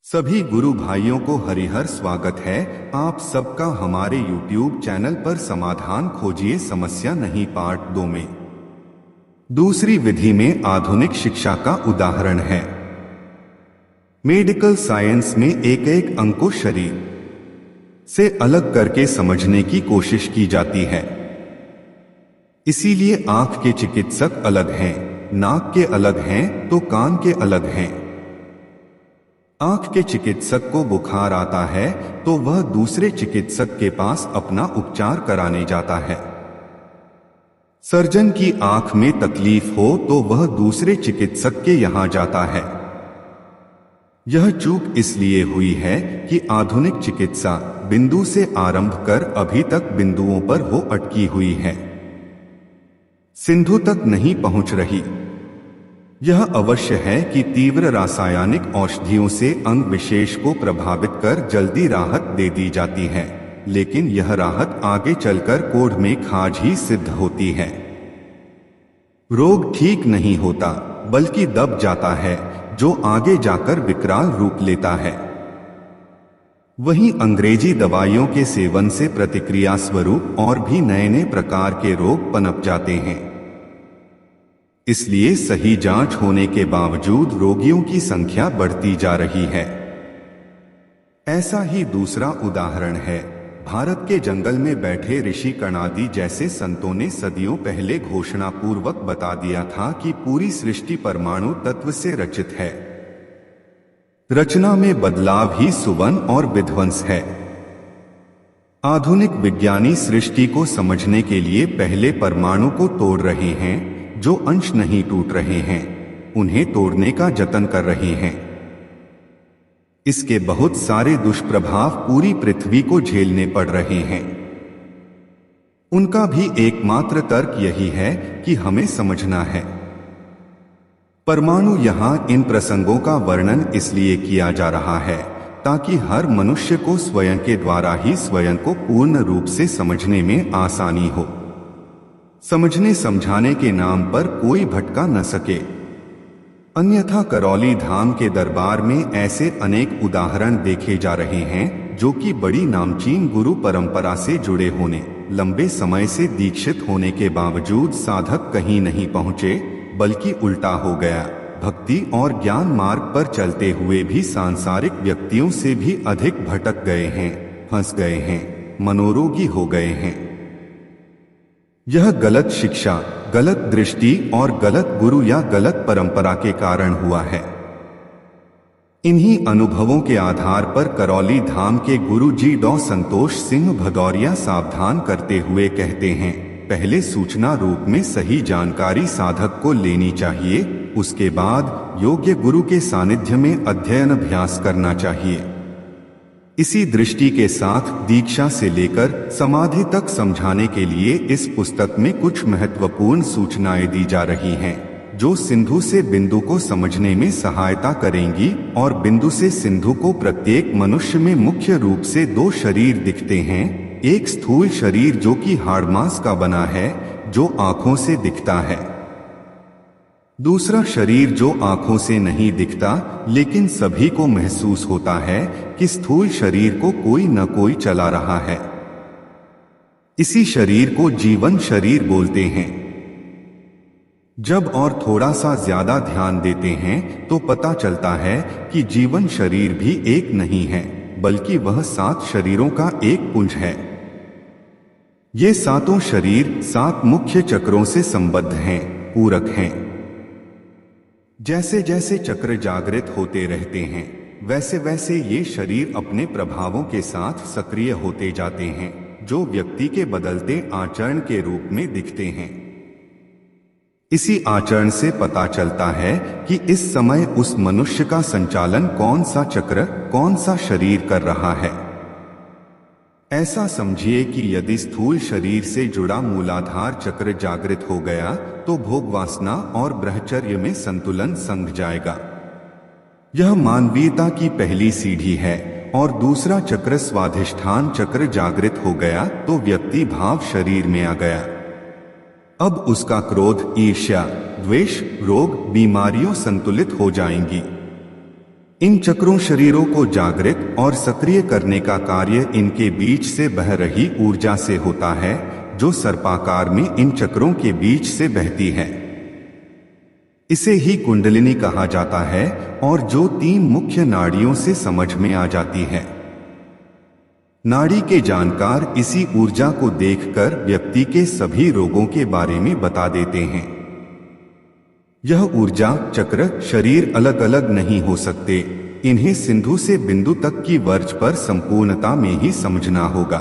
सभी गुरु भाइयों को हरिहर स्वागत है। आप सबका हमारे YouTube चैनल पर समाधान खोजिए समस्या नहीं पार्ट 2 में। दूसरी विधि में आधुनिक शिक्षा का उदाहरण है। मेडिकल साइंस में एक एक अंग को शरीर से अलग करके समझने की कोशिश की जाती है। इसीलिए आंख के चिकित्सक अलग हैं, नाक के अलग हैं तो कान के अलग हैं। आंख के चिकित्सक को बुखार आता है तो वह दूसरे चिकित्सक के पास अपना उपचार कराने जाता है। सर्जन की आंख में तकलीफ हो तो वह दूसरे चिकित्सक के यहां जाता है। यह चूक इसलिए हुई है कि आधुनिक चिकित्सा बिंदु से आरंभ कर अभी तक बिंदुओं पर हो अटकी हुई है, सिंधु तक नहीं पहुंच रही। यह अवश्य है कि तीव्र रासायनिक औषधियों से अंग विशेष को प्रभावित कर जल्दी राहत दे दी जाती है, लेकिन यह राहत आगे चलकर कोढ़ में खाज ही सिद्ध होती है। रोग ठीक नहीं होता बल्कि दब जाता है, जो आगे जाकर विकराल रूप लेता है। वहीं अंग्रेजी दवाइयों के सेवन से प्रतिक्रिया स्वरूप और भी नए नए प्रकार के रोग पनप जाते हैं। इसलिए सही जांच होने के बावजूद रोगियों की संख्या बढ़ती जा रही है। ऐसा ही दूसरा उदाहरण है। भारत के जंगल में बैठे ऋषि कणादि जैसे संतों ने सदियों पहले घोषणा पूर्वक बता दिया था कि पूरी सृष्टि परमाणु तत्व से रचित है। रचना में बदलाव ही सुवन और विध्वंस है। आधुनिक विज्ञानी सृष्टि को समझने के लिए पहले परमाणु को तोड़ रहे हैं, जो अंश नहीं टूट रहे हैं उन्हें तोड़ने का जतन कर रहे हैं। इसके बहुत सारे दुष्प्रभाव पूरी पृथ्वी को झेलने पड़ रहे हैं। उनका भी एकमात्र तर्क यही है कि हमें समझना है। परमाणु यहां इन प्रसंगों का वर्णन इसलिए किया जा रहा है ताकि हर मनुष्य को स्वयं के द्वारा ही स्वयं को पूर्ण रूप से समझने में आसानी हो। समझने समझाने के नाम पर कोई भटका न सके। अन्यथा करौली धाम के दरबार में ऐसे अनेक उदाहरण देखे जा रहे हैं जो कि बड़ी नामचीन गुरु परंपरा से जुड़े होने, लंबे समय से दीक्षित होने के बावजूद साधक कहीं नहीं पहुंचे बल्कि उल्टा हो गया। भक्ति और ज्ञान मार्ग पर चलते हुए भी सांसारिक व्यक्तियों से भी अधिक भटक गए हैं, फंस गए हैं, मनोरोगी हो गए हैं। यह गलत शिक्षा, गलत दृष्टि और गलत गुरु या गलत परंपरा के कारण हुआ है। इन्हीं अनुभवों के आधार पर करौली धाम के गुरु जी डॉ संतोष सिंह भदौरिया सावधान करते हुए कहते हैं, पहले सूचना रूप में सही जानकारी साधक को लेनी चाहिए, उसके बाद योग्य गुरु के सानिध्य में अध्ययन अभ्यास करना चाहिए। इसी दृष्टि के साथ दीक्षा से लेकर समाधि तक समझाने के लिए इस पुस्तक में कुछ महत्वपूर्ण सूचनाएं दी जा रही हैं, जो सिंधु से बिंदु को समझने में सहायता करेंगी और बिंदु से सिंधु को प्रत्येक मनुष्य में मुख्य रूप से दो शरीर दिखते हैं। एक स्थूल शरीर जो कि हाड़ मांस का बना है, जो आंखों से दिखता है। दूसरा शरीर जो आंखों से नहीं दिखता लेकिन सभी को महसूस होता है कि स्थूल शरीर को कोई न कोई चला रहा है। इसी शरीर को जीवन शरीर बोलते हैं। जब और थोड़ा सा ज्यादा ध्यान देते हैं तो पता चलता है कि जीवन शरीर भी एक नहीं है बल्कि वह 7 शरीरों का एक पुंज है। ये सातों शरीर 7 मुख्य चक्रों से संबद्ध हैं, पूरक हैं। जैसे जैसे चक्र जागृत होते रहते हैं वैसे वैसे ये शरीर अपने प्रभावों के साथ सक्रिय होते जाते हैं, जो व्यक्ति के बदलते आचरण के रूप में दिखते हैं। इसी आचरण से पता चलता है कि इस समय उस मनुष्य का संचालन कौन सा चक्र, कौन सा शरीर कर रहा है। ऐसा समझिए कि यदि स्थूल शरीर से जुड़ा मूलाधार चक्र जागृत हो गया तो भोग वासना और ब्रह्मचर्य में संतुलन संग जाएगा। यह मानवीयता की पहली सीढ़ी है। और दूसरा चक्र स्वाधिष्ठान चक्र जागृत हो गया तो व्यक्ति भाव शरीर में आ गया। अब उसका क्रोध, ईर्ष्या, द्वेष, रोग, बीमारियों संतुलित हो जाएंगी। इन चक्रों शरीरों को जागृत और सक्रिय करने का कार्य इनके बीच से बह रही ऊर्जा से होता है, जो सर्पाकार में इन चक्रों के बीच से बहती है। इसे ही कुंडलिनी कहा जाता है और जो 3 मुख्य नाड़ियों से समझ में आ जाती है। नाड़ी के जानकार इसी ऊर्जा को देखकर व्यक्ति के सभी रोगों के बारे में बता देते हैं। यह ऊर्जा चक्र शरीर अलग अलग नहीं हो सकते, इन्हें सिंधु से बिंदु तक की वर्ज पर संपूर्णता में ही समझना होगा।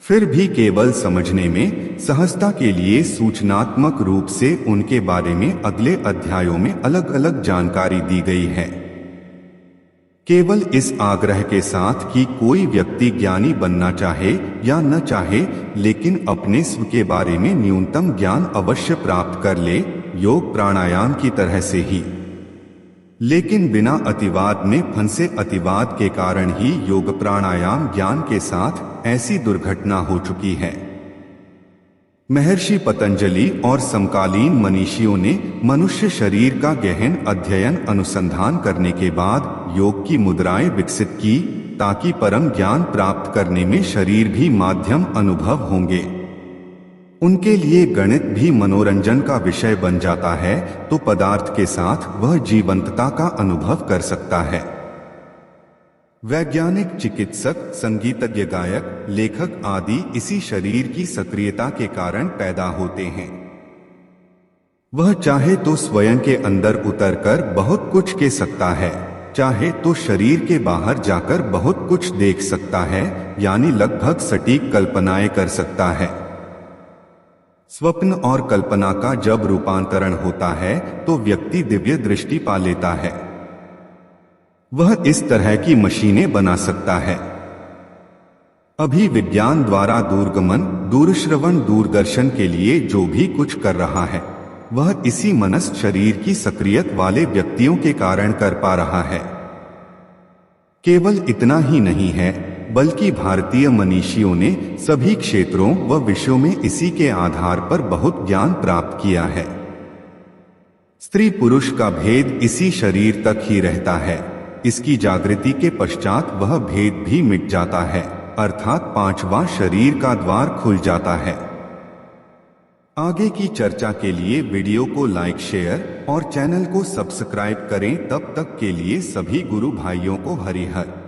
फिर भी केवल समझने में सहजता के लिए सूचनात्मक रूप से उनके बारे में अगले अध्यायों में अलग अलग जानकारी दी गई है। केवल इस आग्रह के साथ कि कोई व्यक्ति ज्ञानी बनना चाहे या न चाहे, लेकिन अपने स्व के बारे में न्यूनतम ज्ञान अवश्य प्राप्त कर ले, योग प्राणायाम की तरह से ही। लेकिन बिना अतिवाद में फंसे, अतिवाद के कारण ही योग प्राणायाम ज्ञान के साथ ऐसी दुर्घटना हो चुकी है। महर्षि पतंजलि और समकालीन मनीषियों ने मनुष्य शरीर का गहन अध्ययन अनुसंधान करने के बाद योग की मुद्राएं विकसित की, ताकि परम ज्ञान प्राप्त करने में शरीर भी माध्यम अनुभव होंगे। उनके लिए गणित भी मनोरंजन का विषय बन जाता है, तो पदार्थ के साथ वह जीवंतता का अनुभव कर सकता है। वैज्ञानिक, चिकित्सक, संगीतज्ञ, गायक, लेखक आदि इसी शरीर की सक्रियता के कारण पैदा होते हैं। वह चाहे तो स्वयं के अंदर उतरकर बहुत कुछ कह सकता है, चाहे तो शरीर के बाहर जाकर बहुत कुछ देख सकता है, यानी लगभग सटीक कल्पनाएं कर सकता है। स्वप्न और कल्पना का जब रूपांतरण होता है तो व्यक्ति दिव्य दृष्टि पा लेता है। वह इस तरह की मशीनें बना सकता है। अभी विज्ञान द्वारा दूरगमन, दूरश्रवण, दूरदर्शन के लिए जो भी कुछ कर रहा है, वह इसी मनस शरीर की सक्रियत वाले व्यक्तियों के कारण कर पा रहा है। केवल इतना ही नहीं है, बल्कि भारतीय मनीषियों ने सभी क्षेत्रों व विषयों में इसी के आधार पर बहुत ज्ञान प्राप्त किया है। स्त्री पुरुष का भेद इसी शरीर तक ही रहता है। इसकी जागृति के पश्चात वह भेद भी मिट जाता है, अर्थात 5वां शरीर का द्वार खुल जाता है। आगे की चर्चा के लिए वीडियो को लाइक, शेयर और चैनल को सब्सक्राइब करें। तब तक के लिए सभी गुरु भाइयों को हरि हर।